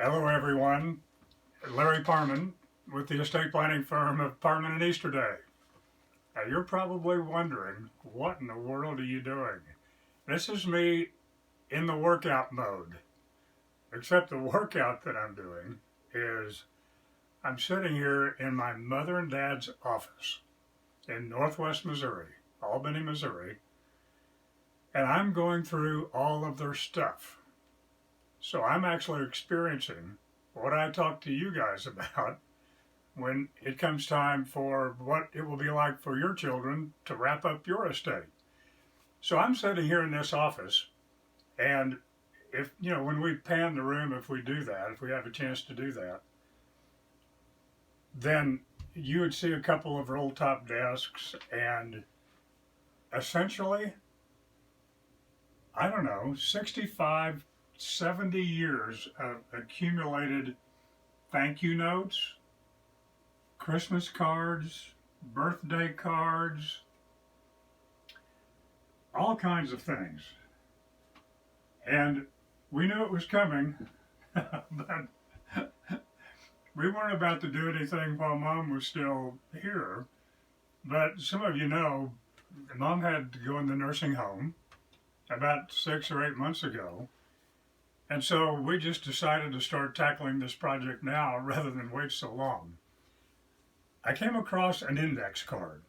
Hello, everyone. Larry Parman with the estate planning firm of Parman and Easterday. Now, you're probably wondering, what in the world are you doing? This is me in the workout mode, except the workout that I'm doing is I'm sitting here in my mother and dad's office in Northwest Missouri, Albany, Missouri, and I'm going through all of their stuff. So I'm actually experiencing what I talk to you guys about when it comes time for what it will be like for your children to wrap up your estate. So I'm sitting here in this office, and if, when we pan the room, if we do that, if we have a chance to do that, then you would see a couple of roll top desks and essentially, I don't know, 65, 70 years of accumulated thank you notes, Christmas cards, birthday cards, all kinds of things. And we knew it was coming, but we weren't about to do anything while Mom was still here. But some of you know, Mom had to go in the nursing home about 6 or 8 months ago. And so we just decided to start tackling this project now rather than wait so long. I came across an index card.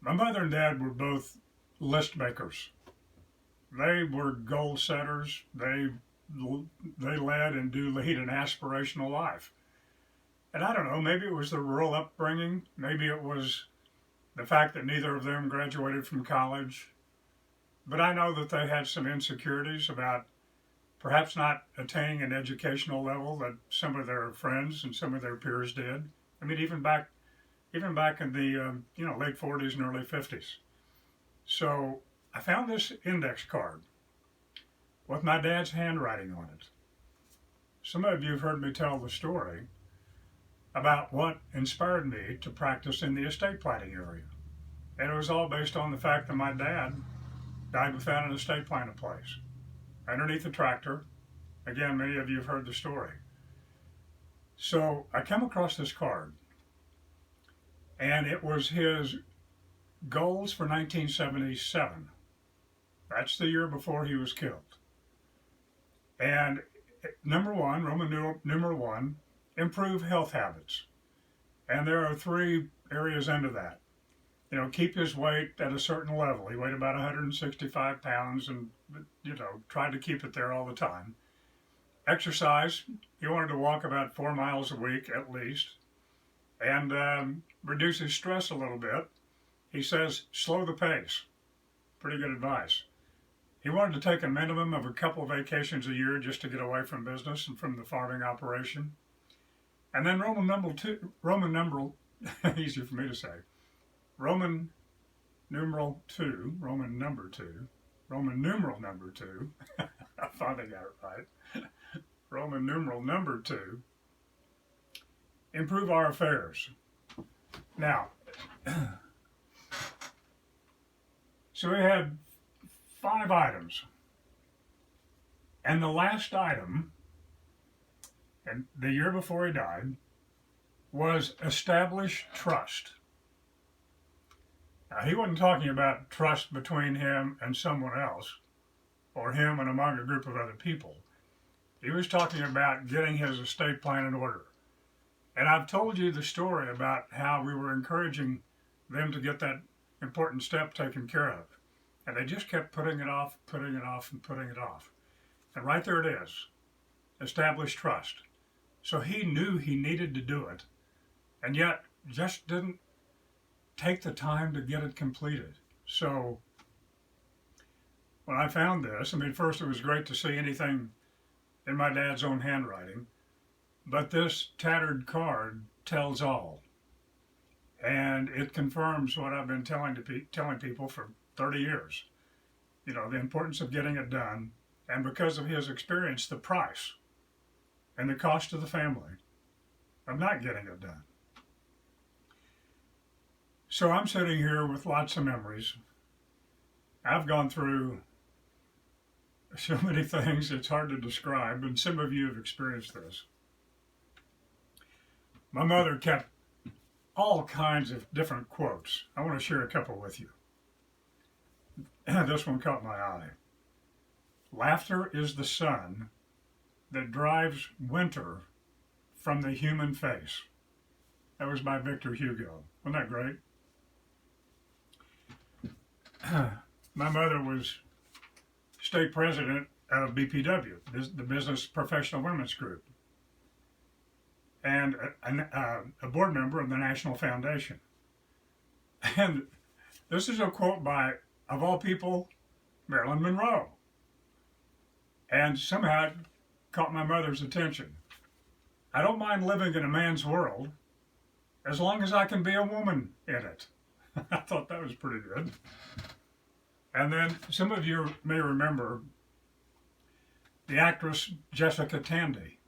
My mother and dad were both list makers. They were goal setters. They led and do lead an aspirational life. And I don't know, maybe it was the rural upbringing. Maybe it was the fact that neither of them graduated from college. But I know that they had some insecurities about perhaps not attaining an educational level that some of their friends and some of their peers did. I mean, even back in the late 40s and early 50s. So I found this index card with my dad's handwriting on it. Some of you have heard me tell the story about what inspired me to practice in the estate planning area. And it was all based on the fact that my dad died without an estate plan in place, underneath a tractor. Again, many of you have heard the story. So I come across this card, and it was his goals for 1977. That's the year before he was killed. And number one, Roman numeral one, improve health habits. And there are 3 areas under that. Keep his weight at a certain level. He weighed about 165 pounds and, tried to keep it there all the time. Exercise, he wanted to walk about 4 miles a week at least. And reduce his stress a little bit. He says, slow the pace. Pretty good advice. He wanted to take a minimum of a couple of vacations a year just to get away from business and from the farming operation. And then Roman numeral, easier for me to say, Roman numeral number two, I finally got it right. Roman numeral number 2, improve our affairs. Now, so we had 5 items. And the last item, and the year before he died, was establish trust. Now, he wasn't talking about trust between him and someone else, or him and among a group of other people. He was talking about getting his estate plan in order. And I've told you the story about how we were encouraging them to get that important step taken care of. And they just kept putting it off, and putting it off. And right there it is, establish trust. So he knew he needed to do it, and yet just didn't take the time to get it completed. So when I found this, first it was great to see anything in my dad's own handwriting, but this tattered card tells all. And it confirms what I've been telling people for 30 years. The importance of getting it done, and because of his experience, the price and the cost to the family of not getting it done. So I'm sitting here with lots of memories. I've gone through so many things it's hard to describe, and some of you have experienced this. My mother kept all kinds of different quotes. I want to share a couple with you. This one caught my eye. Laughter is the sun that drives winter from the human face. That was by Victor Hugo. Wasn't that great? My mother was state president of BPW, the Business Professional Women's Group, and a board member of the National Foundation. And this is a quote by, of all people, Marilyn Monroe. And somehow it caught my mother's attention. I don't mind living in a man's world as long as I can be a woman in it. I thought that was pretty good. And then some of you may remember the actress Jessica Tandy.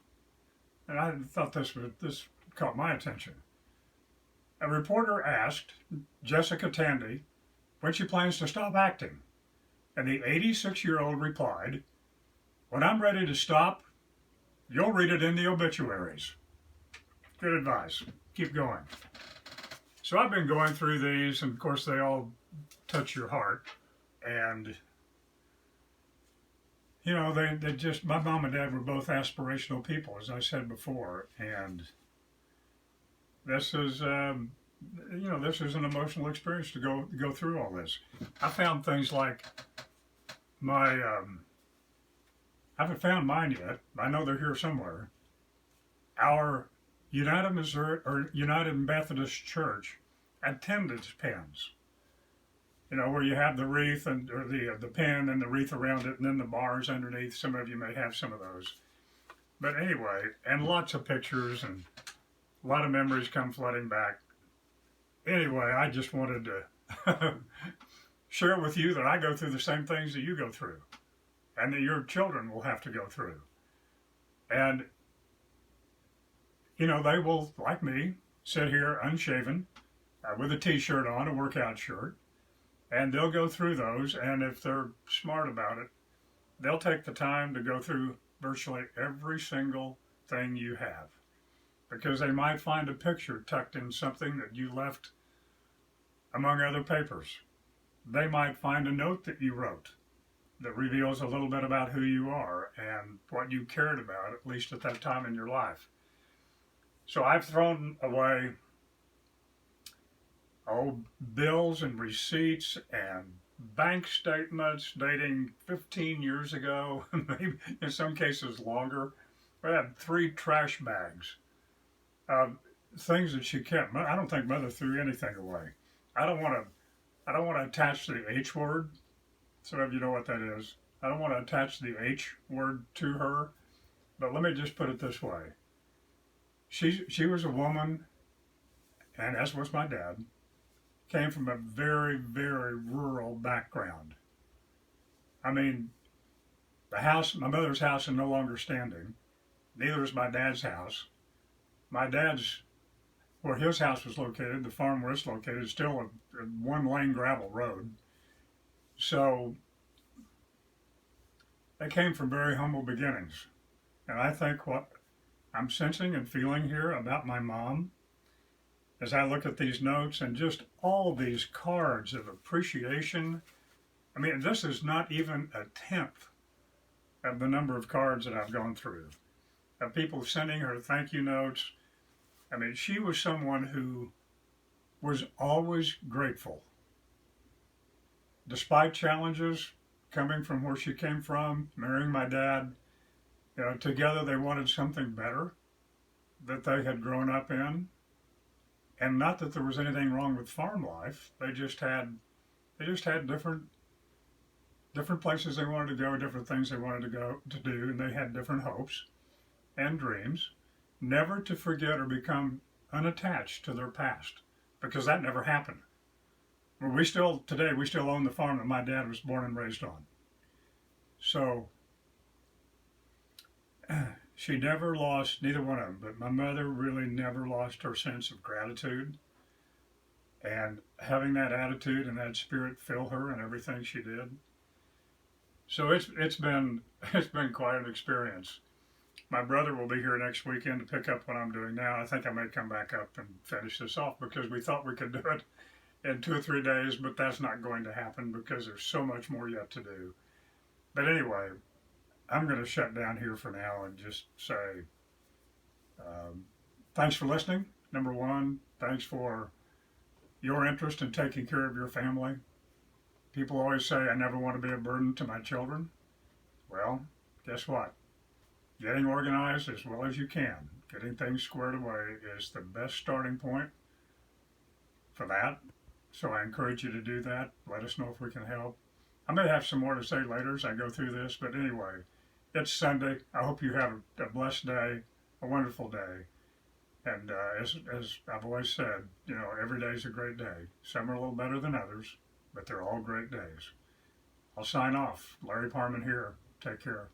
And I thought this caught my attention. A reporter asked Jessica Tandy when she plans to stop acting. And the 86-year-old replied, "When I'm ready to stop, you'll read it in the obituaries." Good advice. Keep going. So I've been going through these, and of course they all touch your heart. And, you know, they just, my mom and dad were both aspirational people, as I said before. And this is, this is an emotional experience to go through all this. I found things like I haven't found mine yet. I know they're here somewhere. Our United Methodist Church attendance pins. You know, where you have the wreath or the pin and the wreath around it, and then the bars underneath. Some of you may have some of those. But anyway, and lots of pictures and a lot of memories come flooding back. Anyway, I just wanted to share with you that I go through the same things that you go through, and that your children will have to go through. And, you know, they will, like me, sit here unshaven, with a t-shirt on, a workout shirt, and they'll go through those, and if they're smart about it, they'll take the time to go through virtually every single thing you have. Because they might find a picture tucked in something that you left among other papers. They might find a note that you wrote that reveals a little bit about who you are and what you cared about, at least at that time in your life. So I've thrown away bills and receipts and bank statements dating 15 years ago, maybe in some cases longer. I had 3 trash bags of things that she kept. I don't think Mother threw anything away. I don't want to attach the H word. Some of you know what that is. I don't want to attach the H word to her, but let me just put it this way. She was a woman, and as was my dad, came from a very, very rural background. I mean, my mother's house is no longer standing. Neither is my dad's house. My dad's, where his house was located, the farm where it's located, is still a 1-lane gravel road. So they came from very humble beginnings. And I think what I'm sensing and feeling here about my mom, as I look at these notes and just all these cards of appreciation, I mean, this is not even a tenth of the number of cards that I've gone through, of people sending her thank you notes. I mean, she was someone who was always grateful. Despite challenges coming from where she came from, marrying my dad, you know, together they wanted something better that they had grown up in. And not that there was anything wrong with farm life. They just had different places they wanted to go, different things they wanted to do, and they had different hopes and dreams. Never to forget or become unattached to their past, because that never happened. Today we still own the farm that my dad was born and raised on. So she never lost, neither one of them, but my mother really never lost her sense of gratitude. And having that attitude and that spirit fill her in everything she did. So it's been quite an experience. My brother will be here next weekend to pick up what I'm doing now. I think I may come back up and finish this off because we thought we could do it in 2 or 3 days, but that's not going to happen because there's so much more yet to do. But anyway, I'm going to shut down here for now and just say um, thanks for listening. Number one, thanks for your interest in taking care of your family. People always say, I never want to be a burden to my children. Well, guess what? Getting organized as well as you can, getting things squared away is the best starting point for that. So I encourage you to do that. Let us know if we can help. I may have some more to say later as I go through this, but anyway, it's Sunday. I hope you have a blessed day, a wonderful day. And as I've always said, you know, every day is a great day. Some are a little better than others, but they're all great days. I'll sign off. Larry Parman here. Take care.